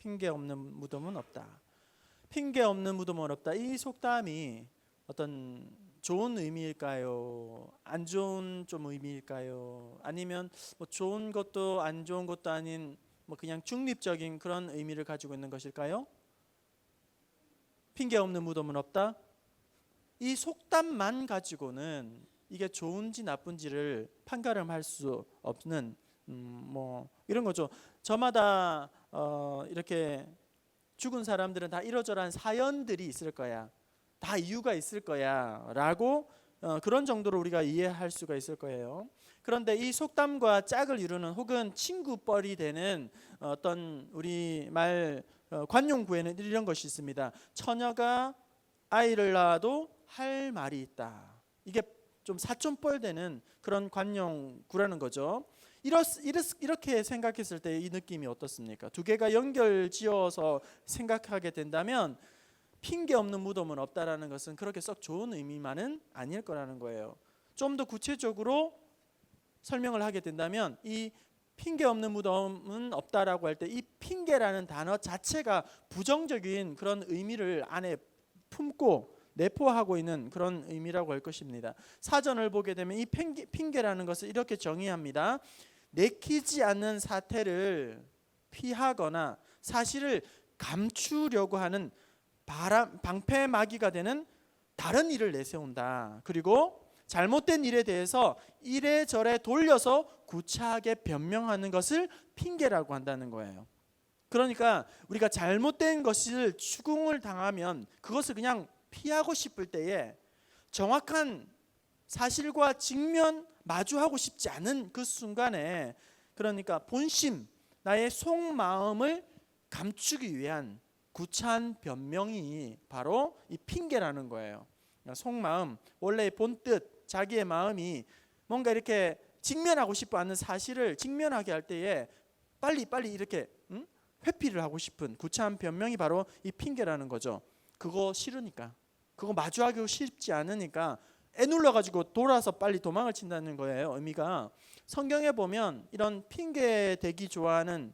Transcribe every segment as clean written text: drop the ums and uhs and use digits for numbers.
핑계 없는 무덤은 없다. 핑계 없는 무덤은 없다. 이 속담이 어떤 좋은 의미일까요? 안 좋은 좀 의미일까요? 아니면 뭐 좋은 것도 안 좋은 것도 아닌 뭐 그냥 중립적인 그런 의미를 가지고 있는 것일까요? 핑계 없는 무덤은 없다. 이 속담만 가지고는 이게 좋은지 나쁜지를 판가름할 수 없는 뭐 이런 거죠. 저마다 이렇게 죽은 사람들은 다 이러저러한 사연들이 있을 거야. 다 이유가 있을 거야 라고 그런 정도로 우리가 이해할 수가 있을 거예요. 그런데 이 속담과 짝을 이루는 혹은 친구뻘이 되는 어떤 우리말 관용구에는 이런 것이 있습니다. 처녀가 아이를 낳아도 할 말이 있다. 이게 좀 사촌뻘 되는 그런 관용구라는 거죠. 이렇게 생각했을 때 이 느낌이 어떻습니까? 두 개가 연결지어서 생각하게 된다면 핑계 없는 무덤은 없다라는 것은 그렇게 썩 좋은 의미만은 아닐 거라는 거예요. 좀 더 구체적으로 설명을 하게 된다면 이 핑계 없는 무덤은 없다라고 할 때 이 핑계라는 단어 자체가 부정적인 그런 의미를 안에 품고 내포하고 있는 그런 의미라고 할 것입니다. 사전을 보게 되면 이 핑계라는 것을 이렇게 정의합니다. 내키지 않는 사태를 피하거나 사실을 감추려고 하는 방패막이가 되는 다른 일을 내세운다. 그리고 잘못된 일에 대해서 이래저래 돌려서 구차하게 변명하는 것을 핑계라고 한다는 거예요. 그러니까 우리가 잘못된 것을 추궁을 당하면 그것을 그냥 피하고 싶을 때에 정확한 사실과 직면 마주하고 싶지 않은 그 순간에, 그러니까 본심, 나의 속마음을 감추기 위한 구차한 변명이 바로 이 핑계라는 거예요. 속마음, 원래 본뜻 자기의 마음이 뭔가 이렇게 직면하고 싶어 하는 사실을 직면하게 할 때에 빨리 이렇게 회피를 하고 싶은 구차한 변명이 바로 이 핑계라는 거죠. 그거 싫으니까, 그거 마주하기 쉽지 않으니까 애눌러 가지고 돌아서 빨리 도망을 친다는 거예요. 의미가 성경에 보면 이런 핑계 대기 좋아하는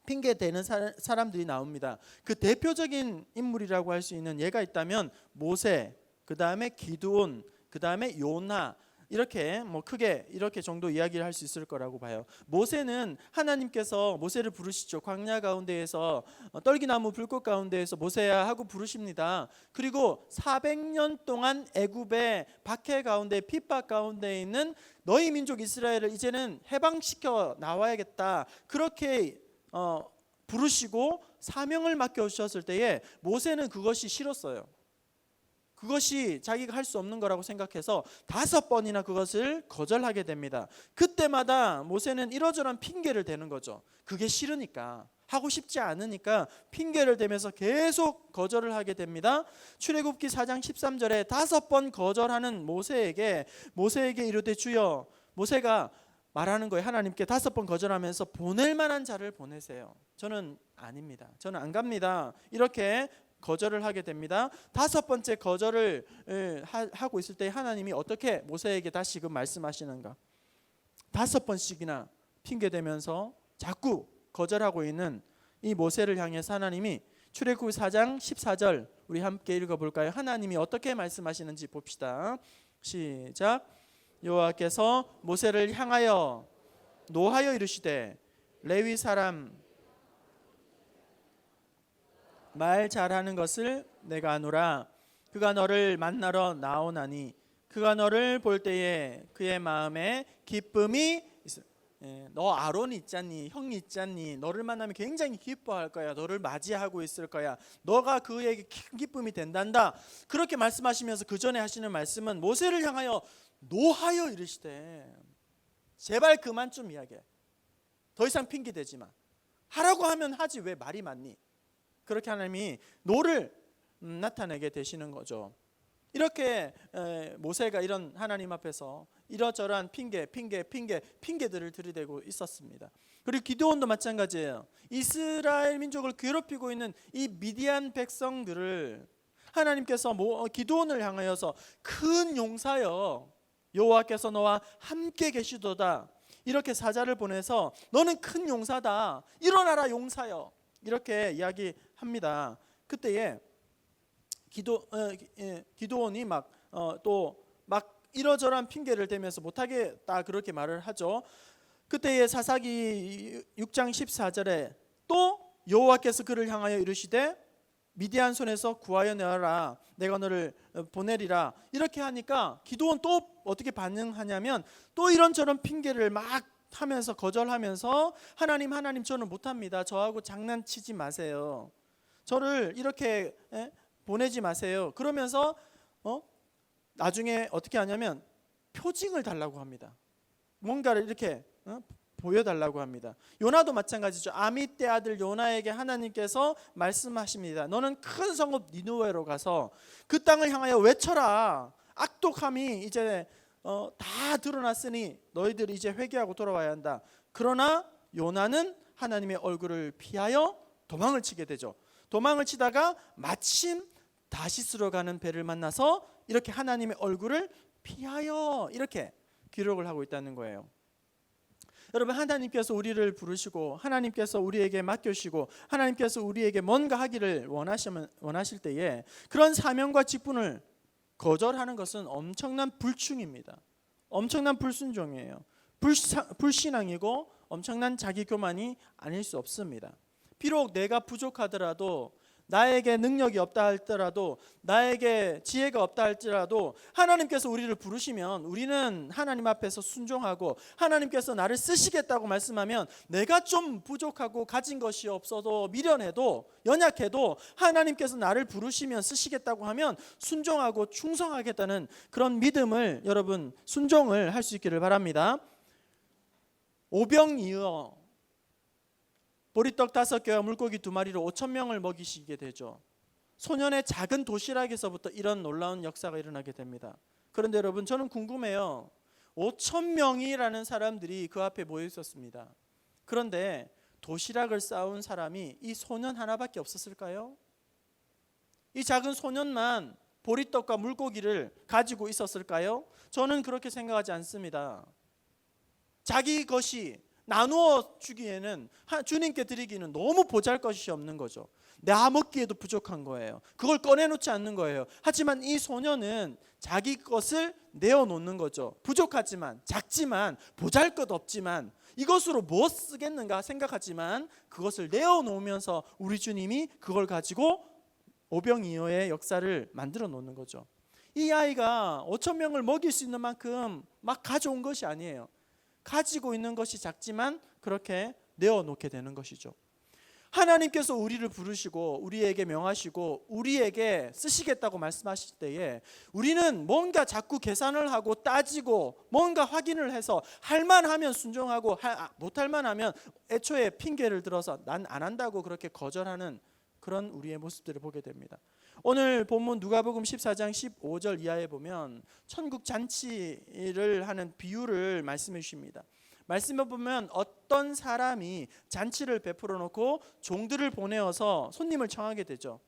핑계 대는 사람들이 나옵니다. 그 대표적인 인물이라고 할 수 있는 예가 있다면 모세, 그 다음에 기드온, 그 다음에 요나, 이렇게 뭐 크게 이렇게 정도 이야기를 할 수 있을 거라고 봐요. 모세는 하나님께서 모세를 부르시죠. 광야 가운데에서 떨기나무 불꽃 가운데에서 모세야 하고 부르십니다. 그리고 400년 동안 애굽의 박해 가운데 핍박 가운데 있는 너희 민족 이스라엘을 이제는 해방시켜 나와야겠다. 그렇게 부르시고 사명을 맡겨주셨을 때에 모세는 그것이 싫었어요. 그것이 자기가 할 수 없는 거라고 생각해서 5번이나 그것을 거절하게 됩니다. 그때마다 모세는 이러저러한 핑계를 대는 거죠. 그게 싫으니까, 하고 싶지 않으니까 핑계를 대면서 계속 거절을 하게 됩니다. 출애굽기 4장 13절에 5번 거절하는 모세에게 이르되 주여, 모세가 말하는 거예요. 하나님께 5번 거절하면서 보낼 만한 자를 보내세요. 저는 아닙니다. 저는 안 갑니다. 이렇게 거절을 하게 됩니다. 5번째 거절을 하고 있을 때 하나님이 어떻게 모세에게 다시금 말씀하시는가? 5번씩이나 핑계대면서 자꾸 거절하고 있는 이 모세를 향해서 하나님이 출애굽기 4장 14절 우리 함께 읽어볼까요? 하나님이 어떻게 말씀하시는지 봅시다. 시작. 여호와께서 모세를 향하여 노하여 이르시되 레위 사람 말 잘하는 것을 내가 아노라. 그가 너를 만나러 나오나니 그가 너를 볼 때에 그의 마음에 기쁨이 있어. 너 아론 있잖니, 형이 있잖니, 너를 만나면 굉장히 기뻐할 거야. 너를 맞이하고 있을 거야. 너가 그에게 큰 기쁨이 된단다. 그렇게 말씀하시면서 그 전에 하시는 말씀은 모세를 향하여 노하여 이르시되 제발 그만 좀 이야기해. 더 이상 핑계대지 마. 하라고 하면 하지 왜 말이 많니? 그렇게 하나님이 노를 나타내게 되시는 거죠. 이렇게 모세가 이런 하나님 앞에서 이러저러한 핑계들을 들이대고 있었습니다. 그리고 기드온도 마찬가지예요. 이스라엘 민족을 괴롭히고 있는 이 미디안 백성들을 하나님께서 기드온을 향하여서 큰 용사여 여호와께서 너와 함께 계시도다 이렇게 사자를 보내서 너는 큰 용사다 일어나라 용사여 이렇게 이야기합니다. 그때에 기드온이 또 막 이러저러한 핑계를 대면서 못하겠다 그렇게 말을 하죠. 그때에 사사기 6장 14절에 또 여호와께서 그를 향하여 이르시되 미디안 손에서 구하여 내어라, 내가 너를 보내리라. 이렇게 하니까 기드온 또 어떻게 반응하냐면 또 이런저런 핑계를 막 하면서 거절하면서 하나님 저는 못합니다. 저하고 장난치지 마세요. 저를 이렇게 보내지 마세요. 그러면서 나중에 어떻게 하냐면 표징을 달라고 합니다. 뭔가를 이렇게 보여달라고 합니다. 요나도 마찬가지죠. 아미떼 아들 요나에게 하나님께서 말씀하십니다. 너는 큰 성읍 니느웨로 가서 그 땅을 향하여 외쳐라. 악독함이 이제 다 드러났으니 너희들이 이제 회개하고 돌아와야 한다. 그러나 요나는 하나님의 얼굴을 피하여 도망을 치게 되죠. 도망을 치다가 마침 다시스로 가는 배를 만나서 이렇게 하나님의 얼굴을 피하여 이렇게 기록을 하고 있다는 거예요. 여러분, 하나님께서 우리를 부르시고 하나님께서 우리에게 맡겨주시고 하나님께서 우리에게 뭔가 하기를 원하실 때에 그런 사명과 직분을 거절하는 것은 엄청난 불충입니다. 엄청난 불순종이에요. 불신앙이고 엄청난 자기교만이 아닐 수 없습니다. 비록 내가 부족하더라도, 나에게 능력이 없다 할지라도, 나에게 지혜가 없다 할지라도 하나님께서 우리를 부르시면 우리는 하나님 앞에서 순종하고 하나님께서 나를 쓰시겠다고 말씀하면 내가 좀 부족하고 가진 것이 없어도 미련해도 연약해도 하나님께서 나를 부르시면 쓰시겠다고 하면 순종하고 충성하겠다는 그런 믿음을, 여러분 순종을 할 수 있기를 바랍니다. 오병이어 보리떡 5개와 물고기 2마리로 5,000명을 먹이시게 되죠. 소년의 작은 도시락에서부터 이런 놀라운 역사가 일어나게 됩니다. 그런데 여러분, 저는 궁금해요. 5,000명이라는 사람들이 그 앞에 모여 있었습니다. 그런데 도시락을 싸운 사람이 이 소년 하나밖에 없었을까요? 이 작은 소년만 보리떡과 물고기를 가지고 있었을까요? 저는 그렇게 생각하지 않습니다. 자기 것이 나누어 주기에는, 주님께 드리기는 너무 보잘것이 없는 거죠. 나 먹기에도 부족한 거예요. 그걸 꺼내놓지 않는 거예요. 하지만 이 소년은 자기 것을 내어놓는 거죠. 부족하지만, 작지만, 보잘것 없지만 이것으로 무엇 쓰겠는가 생각하지만 그것을 내어놓으면서 우리 주님이 그걸 가지고 오병이어의 역사를 만들어 놓는 거죠. 이 아이가 5,000명을 먹일 수 있는 만큼 막 가져온 것이 아니에요. 가지고 있는 것이 작지만 그렇게 내어놓게 되는 것이죠. 하나님께서 우리를 부르시고 우리에게 명하시고 우리에게 쓰시겠다고 말씀하실 때에 우리는 뭔가 자꾸 계산을 하고 따지고 뭔가 확인을 해서 할만하면 순종하고 못할만하면 애초에 핑계를 들어서 난 안 한다고 그렇게 거절하는 그런 우리의 모습들을 보게 됩니다. 오늘 본문 누가복음 14장 15절 이하에 보면 천국 잔치를 하는 비유를 말씀해 주십니다. 말씀해 보면 어떤 사람이 잔치를 베풀어 놓고 종들을 보내어서 손님을 청하게 되죠.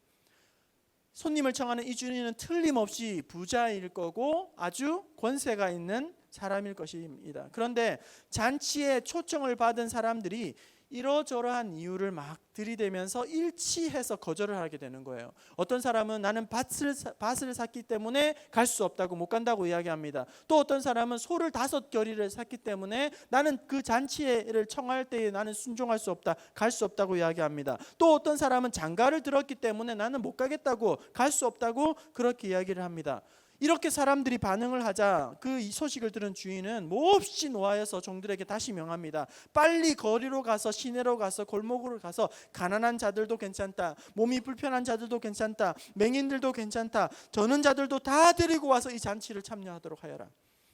손님을 청하는 이 주인은 틀림없이 부자일 거고 아주 권세가 있는 사람일 것입니다. 그런데 잔치에 초청을 받은 사람들이 이러저러한 이유를 막 들이대면서 일치해서 거절을 하게 되는 거예요. 어떤 사람은 나는 밭을 샀기 때문에 갈 수 없다고, 못 간다고 이야기합니다. 또 어떤 사람은 소를 5겨리를 샀기 때문에 나는 그 잔치를 청할 때에 나는 순종할 수 없다, 갈 수 없다고 이야기합니다. 또 어떤 사람은 장가를 들었기 때문에 나는 못 가겠다고, 갈 수 없다고 그렇게 이야기를 합니다. 이렇게 사람들이 반응을 하자 그 소식을 들은 주인은 몹시 노하여서 종들에게 다시 명합니다. 빨리 거리로 가서, 시내로 가서, 골목으로 가서 가난한 자들도 괜찮다, 몸이 불편한 자들도 괜찮다, 맹인들도 괜찮다, 저는 자들도 다 데리고 와서 이 잔치를 참여하도록 하여라.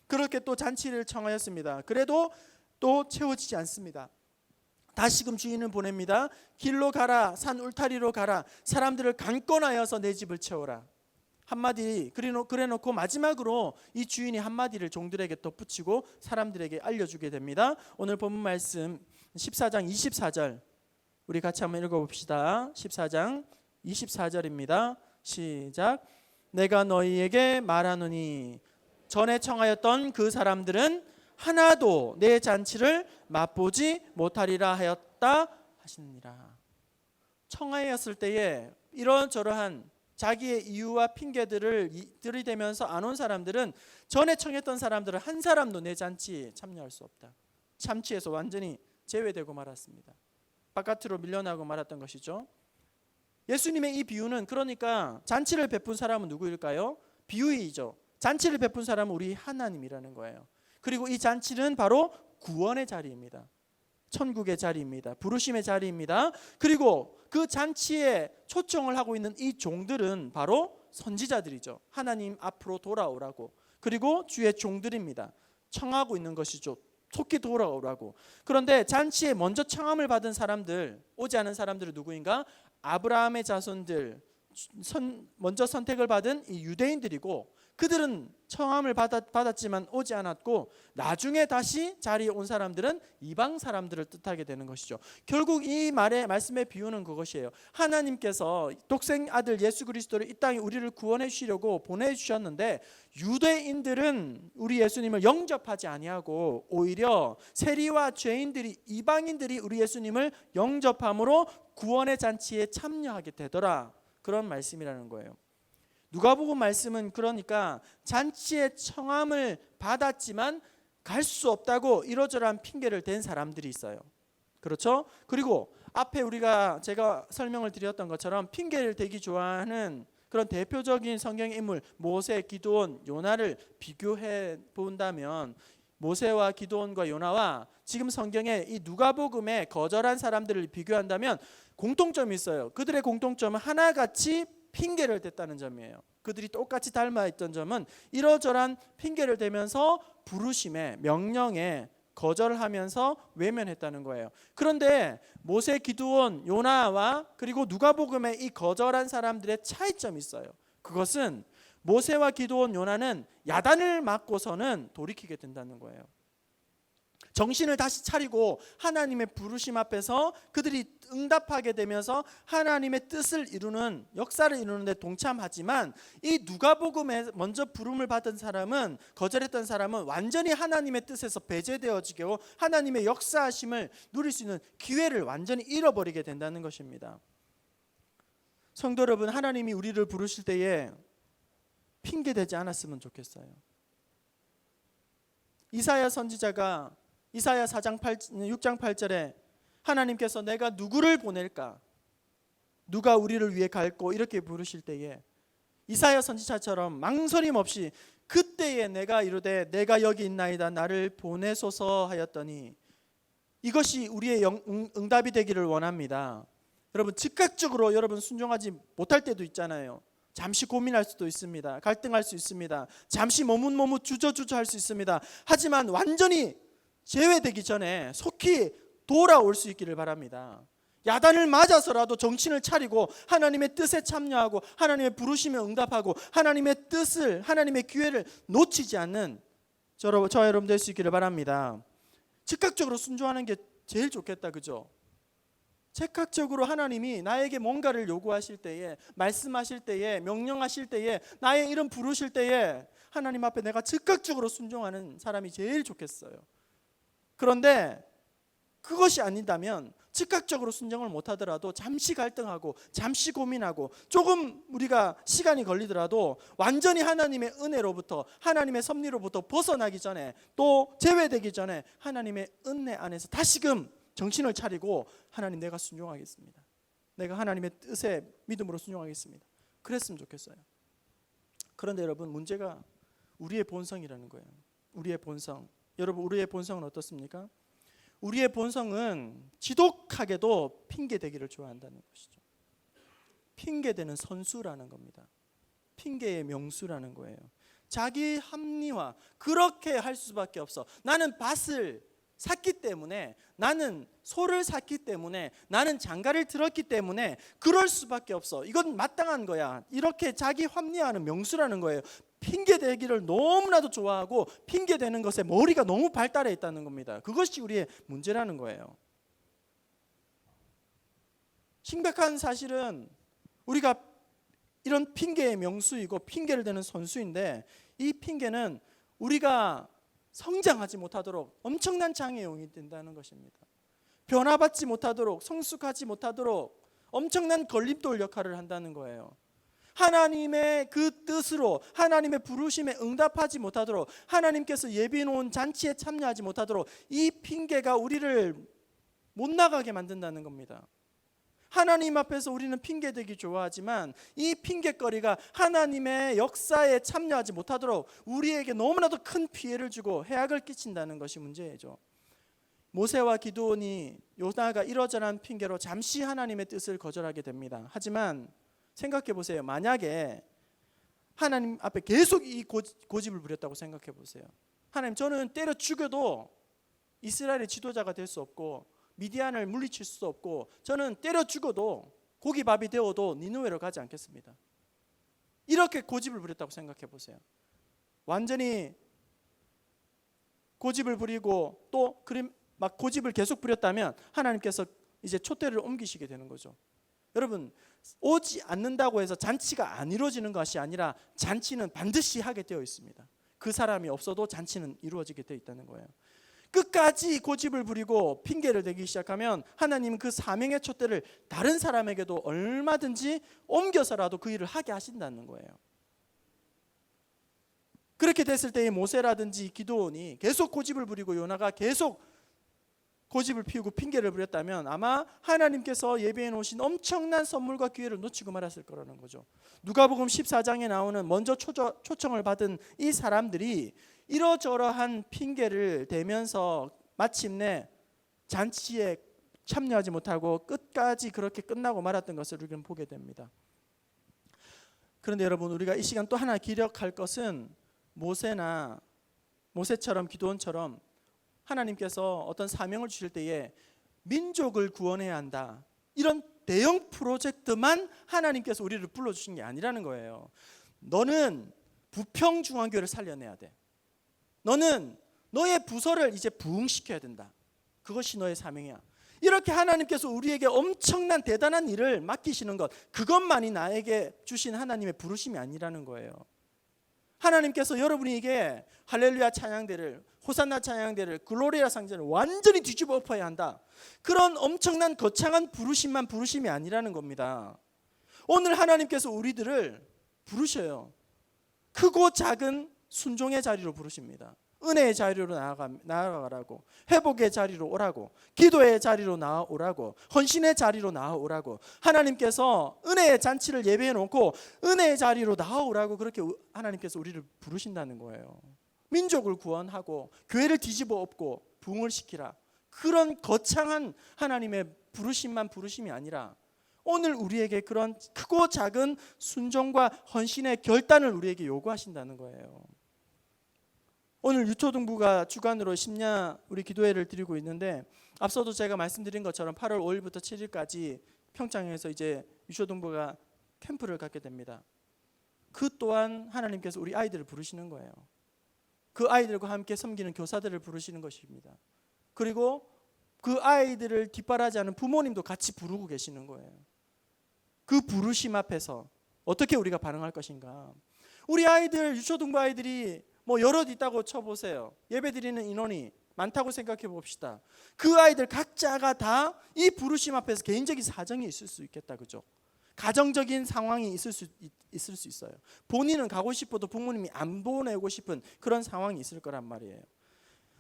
그렇게 또 잔치를 청하였습니다. 그래도 또 채워지지 않습니다. 다시금 주인을 보냅니다. 길로 가라, 산 울타리로 가라, 사람들을 강권하여서 내 집을 채워라. 한마디 그래놓고 마지막으로 이 주인이 한마디를 종들에게 덧붙이고 사람들에게 알려주게 됩니다. 오늘 본문 말씀 14장 24절 우리 같이 한번 읽어봅시다. 14장 24절입니다. 시작. 내가 너희에게 말하노니 전에 청하였던 그 사람들은 하나도 내 잔치를 맛보지 못하리라 하였다 하시니라. 청하였을 때에 이런저러한 자기의 이유와 핑계들을 들이대면서 안 온 사람들은 전에 청했던 사람들은 한 사람도 내 잔치에 참여할 수 없다. 잔치에서 완전히 제외되고 말았습니다. 바깥으로 밀려나고 말았던 것이죠. 예수님의 이 비유는 그러니까 잔치를 베푼 사람은 누구일까요? 비유이죠. 잔치를 베푼 사람은 우리 하나님이라는 거예요. 그리고 이 잔치는 바로 구원의 자리입니다. 천국의 자리입니다. 부르심의 자리입니다. 그리고 그 잔치에 초청을 하고 있는 이 종들은 바로 선지자들이죠. 하나님 앞으로 돌아오라고. 그리고 주의 종들입니다. 청하고 있는 것이죠. 속히 돌아오라고. 그런데 잔치에 먼저 청함을 받은 사람들, 오지 않은 사람들은 누구인가? 아브라함의 자손들, 먼저 선택을 받은 이 유대인들이고, 그들은 청함을 받았지만 오지 않았고, 나중에 다시 자리에 온 사람들은 이방 사람들을 뜻하게 되는 것이죠. 결국 이 말씀의 비유는 그것이에요. 하나님께서 독생 아들 예수 그리스도를 이 땅에 우리를 구원해 주시려고 보내주셨는데, 유대인들은 우리 예수님을 영접하지 아니하고 오히려 세리와 죄인들이, 이방인들이 우리 예수님을 영접함으로 구원의 잔치에 참여하게 되더라. 그런 말씀이라는 거예요. 누가복음 말씀은 그러니까 잔치에 청함을 받았지만 갈 수 없다고 이러저러한 핑계를 댄 사람들이 있어요. 그렇죠? 그리고 앞에 제가 설명을 드렸던 것처럼 핑계를 대기 좋아하는 그런 대표적인 성경의 인물 모세, 기드온, 요나를 비교해 본다면, 모세와 기드온과 요나와 지금 성경에 이 누가복음에 거절한 사람들을 비교한다면 공통점이 있어요. 그들의 공통점은 하나같이 핑계를 댔다는 점이에요. 그들이 똑같이 닮아있던 점은 이러저러한 핑계를 대면서 부르심에, 명령에 거절하면서 외면했다는 거예요. 그런데 모세, 기드온, 요나와 그리고 누가복음의 이 거절한 사람들의 차이점이 있어요. 그것은 모세와 기드온, 요나는 야단을 맞고서는 돌이키게 된다는 거예요. 정신을 다시 차리고 하나님의 부르심 앞에서 그들이 응답하게 되면서 하나님의 뜻을 이루는, 역사를 이루는 데 동참하지만, 이 누가복음에 먼저 부름을 받은 사람은, 거절했던 사람은 완전히 하나님의 뜻에서 배제되어지고 하나님의 역사하심을 누릴 수 있는 기회를 완전히 잃어버리게 된다는 것입니다. 성도 여러분, 하나님이 우리를 부르실 때에 핑계대지 않았으면 좋겠어요. 이사야 선지자가 이사야 6장 8절에 하나님께서 내가 누구를 보낼까? 누가 우리를 위해 갈고? 이렇게 부르실 때에 이사야 선지자처럼 망설임 없이 그때에 내가 이르되 내가 여기 있나이다 나를 보내소서 하였더니, 이것이 우리의 응답이 되기를 원합니다. 여러분, 즉각적으로 여러분 순종하지 못할 때도 있잖아요. 잠시 고민할 수도 있습니다. 갈등할 수 있습니다. 잠시 머뭇머뭇 주저주저할 수 있습니다. 하지만 완전히 제외되기 전에 속히 돌아올 수 있기를 바랍니다. 야단을 맞아서라도 정신을 차리고 하나님의 뜻에 참여하고 하나님의 부르심에 응답하고 하나님의 뜻을, 하나님의 기회를 놓치지 않는 저와 여러분 될 수 있기를 바랍니다. 즉각적으로 순종하는 게 제일 좋겠다, 그죠? 즉각적으로 하나님이 나에게 뭔가를 요구하실 때에, 말씀하실 때에, 명령하실 때에, 나의 이름 부르실 때에 하나님 앞에 내가 즉각적으로 순종하는 사람이 제일 좋겠어요. 그런데 그것이 아니다면 즉각적으로 순종을 못하더라도 잠시 갈등하고 잠시 고민하고 조금 우리가 시간이 걸리더라도 완전히 하나님의 은혜로부터, 하나님의 섭리로부터 벗어나기 전에, 또 제외되기 전에 하나님의 은혜 안에서 다시금 정신을 차리고 하나님, 내가 순종하겠습니다. 내가 하나님의 뜻에 믿음으로 순종하겠습니다. 그랬으면 좋겠어요. 그런데 여러분, 문제가 우리의 본성이라는 거예요. 우리의 본성. 여러분, 우리의 본성은 어떻습니까? 우리의 본성은 지독하게도 핑계대기를 좋아한다는 것이죠. 핑계대는 선수라는 겁니다. 핑계의 명수라는 거예요. 자기 합리화, 그렇게 할 수밖에 없어. 나는 밭을 샀기 때문에, 나는 소를 샀기 때문에, 나는 장가를 들었기 때문에 그럴 수밖에 없어. 이건 마땅한 거야. 이렇게 자기 합리화하는 명수라는 거예요. 핑계대기를 너무나도 좋아하고 핑계대는 것에 머리가 너무 발달해 있다는 겁니다. 그것이 우리의 문제라는 거예요. 심각한 사실은 우리가 이런 핑계의 명수이고 핑계를 대는 선수인데, 이 핑계는 우리가 성장하지 못하도록 엄청난 장애용이 된다는 것입니다. 변화받지 못하도록, 성숙하지 못하도록 엄청난 걸림돌 역할을 한다는 거예요. 하나님의 그 뜻으로, 하나님의 부르심에 응답하지 못하도록, 하나님께서 예비해 놓은 잔치에 참여하지 못하도록 이 핑계가 우리를 못 나가게 만든다는 겁니다. 하나님 앞에서 우리는 핑계대기 좋아하지만 이 핑계거리가 하나님의 역사에 참여하지 못하도록 우리에게 너무나도 큰 피해를 주고 해악을 끼친다는 것이 문제죠. 모세와 기드온이 요나가 이러저러한 핑계로 잠시 하나님의 뜻을 거절하게 됩니다. 하지만 생각해 보세요. 만약에 하나님 앞에 계속 이 고집을 부렸다고 생각해 보세요. 하나님, 저는 때려 죽여도 이스라엘의 지도자가 될 수 없고 미디안을 물리칠 수 없고 저는 때려 죽어도 고기밥이 되어도 니느웨로 가지 않겠습니다. 이렇게 고집을 부렸다고 생각해 보세요. 완전히 고집을 부리고 또 막 고집을 계속 부렸다면 하나님께서 이제 촛대를 옮기시게 되는 거죠. 여러분, 오지 않는다고 해서 잔치가 안 이루어지는 것이 아니라 잔치는 반드시 하게 되어 있습니다. 그 사람이 없어도 잔치는 이루어지게 되어 있다는 거예요. 끝까지 고집을 부리고 핑계를 대기 시작하면 하나님은 그 사명의 촛대를 다른 사람에게도 얼마든지 옮겨서라도 그 일을 하게 하신다는 거예요. 그렇게 됐을 때에 모세라든지 기드온이 계속 고집을 부리고 요나가 계속 고집을 피우고 핑계를 부렸다면 아마 하나님께서 예비해 놓으신 엄청난 선물과 기회를 놓치고 말았을 거라는 거죠. 누가복음 14장에 나오는 먼저 초청을 받은 이 사람들이 이러저러한 핑계를 대면서 마침내 잔치에 참여하지 못하고 끝까지 그렇게 끝나고 말았던 것을 우리는 보게 됩니다. 그런데 여러분, 우리가 이 시간 또 하나 기억할 것은 모세처럼 기드온처럼 하나님께서 어떤 사명을 주실 때에 민족을 구원해야 한다, 이런 대형 프로젝트만 하나님께서 우리를 불러주신 게 아니라는 거예요. 너는 부평중앙교회를 살려내야 돼. 너는 너의 부서를 이제 부흥시켜야 된다. 그것이 너의 사명이야. 이렇게 하나님께서 우리에게 엄청난 대단한 일을 맡기시는 것, 그것만이 나에게 주신 하나님의 부르심이 아니라는 거예요. 하나님께서 여러분에게 할렐루야 찬양대를, 호산나 찬양대를, 글로리아 상전을 완전히 뒤집어 엎어야 한다, 그런 엄청난 거창한 부르심만 부르심이 아니라는 겁니다. 오늘 하나님께서 우리들을 부르셔요. 크고 작은 순종의 자리로 부르십니다. 은혜의 자리로 나아가라고, 회복의 자리로 오라고, 기도의 자리로 나아오라고, 헌신의 자리로 나아오라고, 하나님께서 은혜의 잔치를 예배해 놓고 은혜의 자리로 나아오라고 그렇게 하나님께서 우리를 부르신다는 거예요. 민족을 구원하고 교회를 뒤집어 엎고 부흥을 시키라, 그런 거창한 하나님의 부르심만 부르심이 아니라 오늘 우리에게 그런 크고 작은 순종과 헌신의 결단을 우리에게 요구하신다는 거예요. 오늘 유초등부가 주간으로 심야 우리 기도회를 드리고 있는데, 앞서도 제가 말씀드린 것처럼 8월 5일부터 7일까지 평창에서 이제 유초등부가 캠프를 갖게 됩니다. 그 또한 하나님께서 우리 아이들을 부르시는 거예요. 그 아이들과 함께 섬기는 교사들을 부르시는 것입니다. 그리고 그 아이들을 뒷바라지하는 부모님도 같이 부르고 계시는 거예요. 그 부르심 앞에서 어떻게 우리가 반응할 것인가. 우리 아이들, 유초등부 아이들이 뭐 여럿 있다고 쳐보세요. 예배드리는 인원이 많다고 생각해 봅시다. 그 아이들 각자가 다 이 부르심 앞에서 개인적인 사정이 있을 수 있겠다, 그죠? 가정적인 상황이 있을 수 있어요. 본인은 가고 싶어도 부모님이 안 보내고 싶은 그런 상황이 있을 거란 말이에요.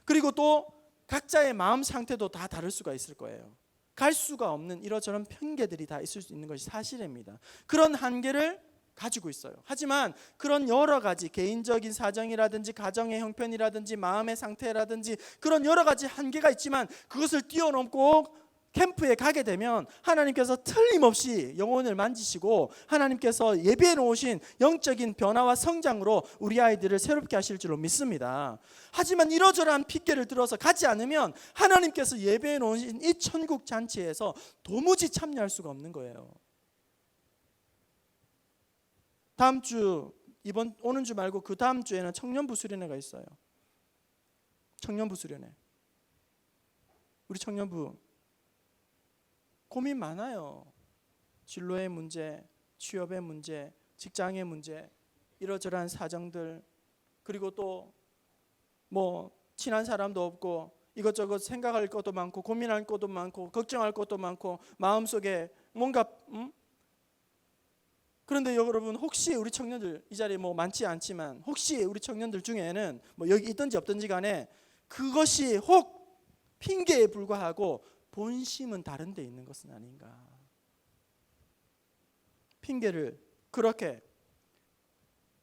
그리고 또 각자의 마음 상태도 다 다를 수가 있을 거예요. 갈 수가 없는 이러저런 핑계들이 다 있을 수 있는 것이 사실입니다. 그런 한계를 가지고 있어요. 하지만 그런 여러 가지 개인적인 사정이라든지 가정의 형편이라든지 마음의 상태라든지 그런 여러 가지 한계가 있지만 그것을 뛰어넘고 캠프에 가게 되면 하나님께서 틀림없이 영혼을 만지시고 하나님께서 예비해 놓으신 영적인 변화와 성장으로 우리 아이들을 새롭게 하실 줄로 믿습니다. 하지만 이러저러한 핑계를 들어서 가지 않으면 하나님께서 예비해 놓으신 이 천국 잔치에서 도무지 참여할 수가 없는 거예요. 다음 주, 오는 주 말고 그 다음 주에는 청년부 수련회가 있어요. 청년부 수련회. 우리 청년부 고민 많아요. 진로의 문제, 취업의 문제, 직장의 문제, 이러저러한 사정들, 그리고 또 뭐 친한 사람도 없고 이것저것 생각할 것도 많고 고민할 것도 많고 걱정할 것도 많고 마음속에 뭔가 그런데 여러분, 혹시 우리 청년들 이 자리에 뭐 많지 않지만 혹시 우리 청년들 중에는 뭐 여기 있든지 없든지 간에 그것이 혹 핑계에 불과하고 본심은 다른 데 있는 것은 아닌가. 핑계를 그렇게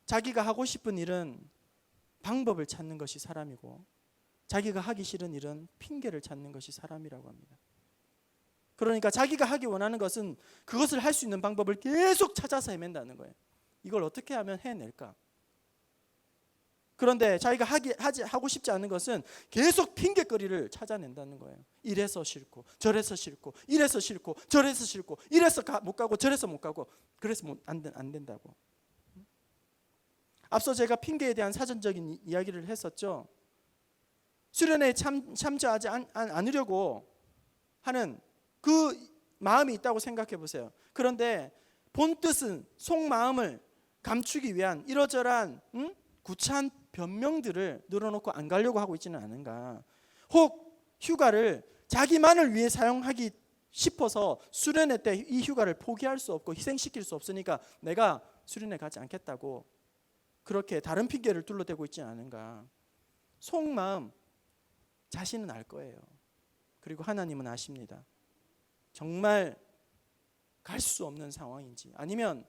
자기가 하고 싶은 일은 방법을 찾는 것이 사람이고 자기가 하기 싫은 일은 핑계를 찾는 것이 사람이라고 합니다. 그러니까 자기가 하기 원하는 것은 그것을 할 수 있는 방법을 계속 찾아서 헤맨다는 거예요. 이걸 어떻게 하면 해낼까? 그런데 자기가 하고 싶지 않은 것은 계속 핑계거리를 찾아낸다는 거예요. 이래서 싫고 저래서 싫고 이래서 싫고 저래서 싫고 이래서 못 가고 저래서 못 가고 그래서 안 된다고. 앞서 제가 핑계에 대한 사전적인 이야기를 했었죠. 수련회에 참여하지 않으려고 하는 그 마음이 있다고 생각해 보세요. 그런데 본뜻은 속마음을 감추기 위한 이러저러한 구차한 변명들을 늘어놓고 안 가려고 하고 있지는 않은가. 혹 휴가를 자기만을 위해 사용하기 싶어서 수련회 때 이 휴가를 포기할 수 없고 희생시킬 수 없으니까 내가 수련회 가지 않겠다고 그렇게 다른 핑계를 둘러대고 있지는 않은가. 속마음 자신은 알 거예요. 그리고 하나님은 아십니다. 정말 갈 수 없는 상황인지 아니면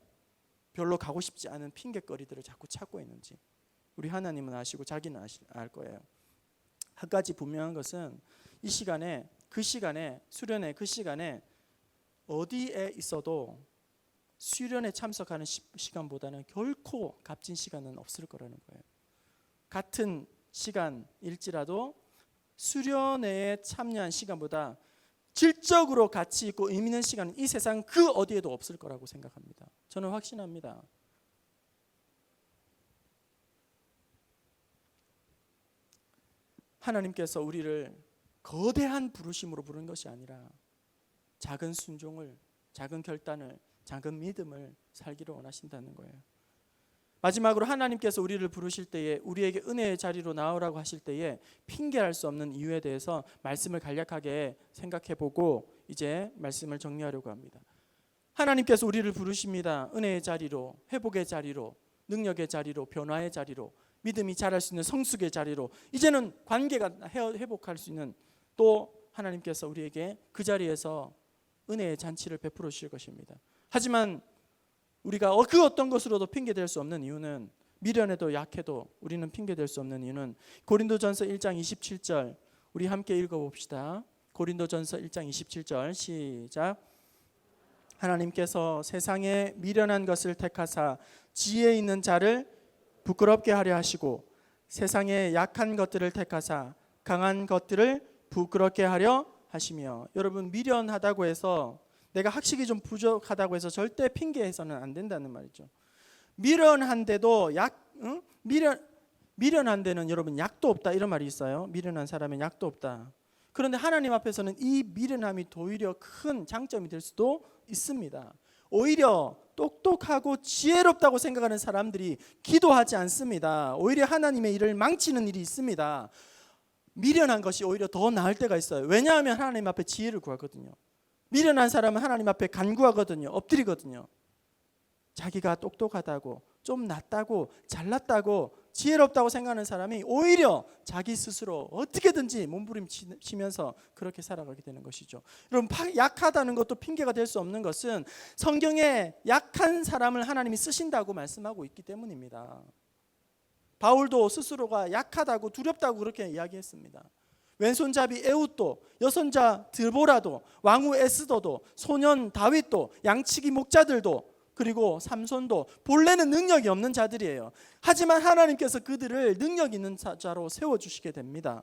별로 가고 싶지 않은 핑계거리들을 자꾸 찾고 있는지 우리 하나님은 아시고 자기는 알 거예요. 한 가지 분명한 것은 이 시간에 그 시간에 수련회 그 시간에 어디에 있어도 수련회 참석하는 시간보다는 결코 값진 시간은 없을 거라는 거예요. 같은 시간일지라도 수련회에 참여한 시간보다 질적으로 가치 있고 의미 있는 시간은 이 세상 그 어디에도 없을 거라고 생각합니다. 저는 확신합니다. 하나님께서 우리를 거대한 부르심으로 부른 것이 아니라 작은 순종을, 작은 결단을, 작은 믿음을 살기를 원하신다는 거예요. 마지막으로 하나님께서 우리를 부르실 때에 우리에게 은혜의 자리로 나오라고 하실 때에 핑계할 수 없는 이유에 대해서 말씀을 간략하게 생각해보고 이제 말씀을 정리하려고 합니다. 하나님께서 우리를 부르십니다. 은혜의 자리로, 회복의 자리로, 능력의 자리로, 변화의 자리로, 믿음이 자랄 수 있는 성숙의 자리로, 이제는 관계가 회복할 수 있는, 또 하나님께서 우리에게 그 자리에서 은혜의 잔치를 베풀어 주실 것입니다. 하지만 우리가 그 어떤 것으로도 핑계댈 수 없는 이유는, 미련에도 약해도 우리는 핑계댈 수 없는 이유는 고린도전서 1장 27절 우리 함께 읽어봅시다. 고린도전서 1장 27절 시작. 하나님께서 세상에 미련한 것을 택하사 지혜 있는 자를 부끄럽게 하려 하시고 세상에 약한 것들을 택하사 강한 것들을 부끄럽게 하려 하시며. 여러분, 미련하다고 해서 내가 학식이 좀 부족하다고 해서 절대 핑계해서는 안 된다는 말이죠. 미련한데도 미련한 데는 여러분 약도 없다 이런 말이 있어요. 미련한 사람은 약도 없다. 그런데 하나님 앞에서는 이 미련함이 오히려 큰 장점이 될 수도 있습니다. 오히려 똑똑하고 지혜롭다고 생각하는 사람들이 기도하지 않습니다. 오히려 하나님의 일을 망치는 일이 있습니다. 미련한 것이 오히려 더 나을 때가 있어요. 왜냐하면 하나님 앞에 지혜를 구하거든요. 미련한 사람은 하나님 앞에 간구하거든요. 엎드리거든요. 자기가 똑똑하다고, 좀 낫다고, 잘났다고, 지혜롭다고 생각하는 사람이 오히려 자기 스스로 어떻게든지 몸부림치면서 그렇게 살아가게 되는 것이죠. 여러분, 약하다는 것도 핑계가 될 수 없는 것은 성경에 약한 사람을 하나님이 쓰신다고 말씀하고 있기 때문입니다. 바울도 스스로가 약하다고 두렵다고 그렇게 이야기했습니다. 왼손잡이 에훗도, 여선자 드보라도, 왕후 에스더도, 소년 다윗도, 양치기 목자들도, 그리고 삼손도 본래는 능력이 없는 자들이에요. 하지만 하나님께서 그들을 능력 있는 자로 세워주시게 됩니다.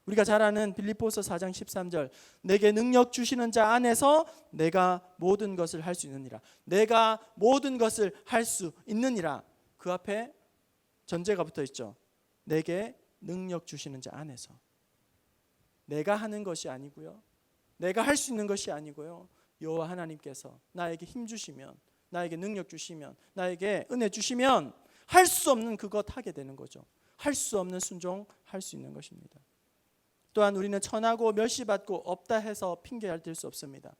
우리가 잘 아는 빌립보서 4장 13절, 내게 능력 주시는 자 안에서 내가 모든 것을 할 수 있느니라. 내가 모든 것을 할 수 있느니라. 그 앞에 전제가 붙어 있죠. 내게 능력 주시는 자 안에서. 내가 하는 것이 아니고요, 내가 할 수 있는 것이 아니고요, 여호와 하나님께서 나에게 힘 주시면, 나에게 능력 주시면, 나에게 은혜 주시면 할 수 없는 그것 하게 되는 거죠. 할 수 없는 순종할 수 있는 것입니다. 또한 우리는 천하고 멸시받고 없다 해서 핑계할 수 없습니다.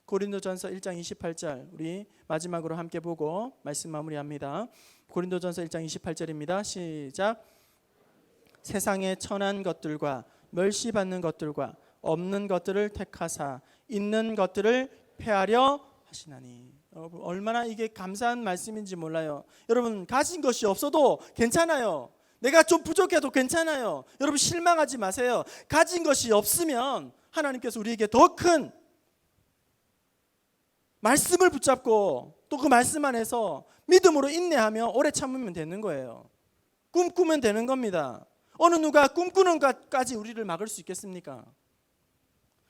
고린도전서 1장 28절 우리 마지막으로 함께 보고 말씀 마무리합니다. 고린도전서 1장 28절입니다. 시작. 세상의 천한 것들과 멸시받는 것들과 없는 것들을 택하사 있는 것들을 폐하려 하시나니. 여러분 얼마나 이게 감사한 말씀인지 몰라요. 여러분 가진 것이 없어도 괜찮아요. 내가 좀 부족해도 괜찮아요. 여러분 실망하지 마세요. 가진 것이 없으면 하나님께서 우리에게 더 큰 말씀을 붙잡고 또 그 말씀 안에서 믿음으로 인내하며 오래 참으면 되는 거예요. 꿈꾸면 되는 겁니다. 어느 누가 꿈꾸는 것까지 우리를 막을 수 있겠습니까?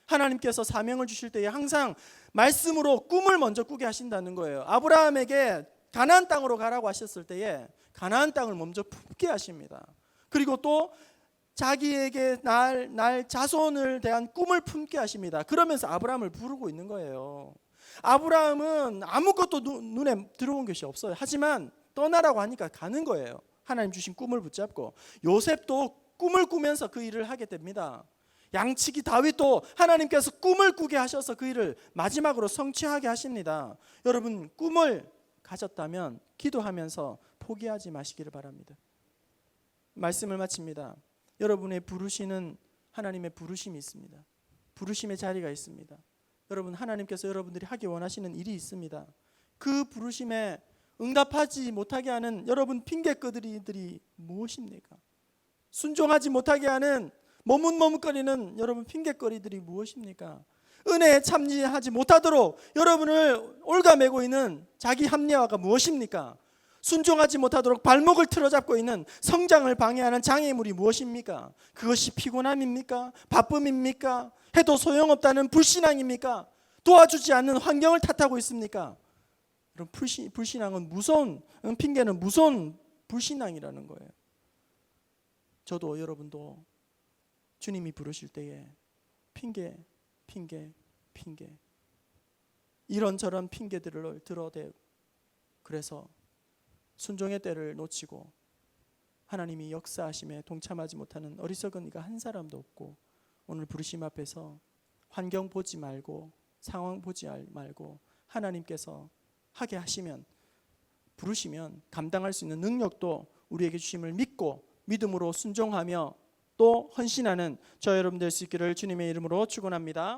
하나님께서 사명을 주실 때에 항상 말씀으로 꿈을 먼저 꾸게 하신다는 거예요. 아브라함에게 가나안 땅으로 가라고 하셨을 때에 가나안 땅을 먼저 품게 하십니다. 그리고 또 자기에게 날 자손을 대한 꿈을 품게 하십니다. 그러면서 아브라함을 부르고 있는 거예요. 아브라함은 아무것도 눈에 들어온 것이 없어요. 하지만 떠나라고 하니까 가는 거예요. 하나님 주신 꿈을 붙잡고. 요셉도 꿈을 꾸면서 그 일을 하게 됩니다. 양치기 다윗도 하나님께서 꿈을 꾸게 하셔서 그 일을 마지막으로 성취하게 하십니다. 여러분 꿈을 가졌다면 기도하면서 포기하지 마시기를 바랍니다. 말씀을 마칩니다. 여러분의 부르시는 하나님의 부르심이 있습니다. 부르심의 자리가 있습니다. 여러분 하나님께서 여러분들이 하기 원하시는 일이 있습니다. 그 부르심에 응답하지 못하게 하는 여러분 핑계거리들이 무엇입니까? 순종하지 못하게 하는 머뭇머뭇거리는 여러분 핑계거리들이 무엇입니까? 은혜에 참여하지 못하도록 여러분을 올가매고 있는 자기 합리화가 무엇입니까? 순종하지 못하도록 발목을 틀어잡고 있는 성장을 방해하는 장애물이 무엇입니까? 그것이 피곤함입니까? 바쁨입니까? 해도 소용없다는 불신앙입니까? 도와주지 않는 환경을 탓하고 있습니까? 여러분 불신앙은 무서운 핑계는 무서운 불신앙이라는 거예요. 저도 여러분도 주님이 부르실 때에 핑계 이런저런 핑계들을 들어대고 그래서 순종의 때를 놓치고 하나님이 역사하심에 동참하지 못하는 어리석은 이가 한 사람도 없고 오늘 부르심 앞에서 환경 보지 말고 상황 보지 말고 하나님께서 하게 하시면 부르시면 감당할 수 있는 능력도 우리에게 주심을 믿고 믿음으로 순종하며 또 헌신하는 저 여러분 될 수 있기를 주님의 이름으로 축원합니다.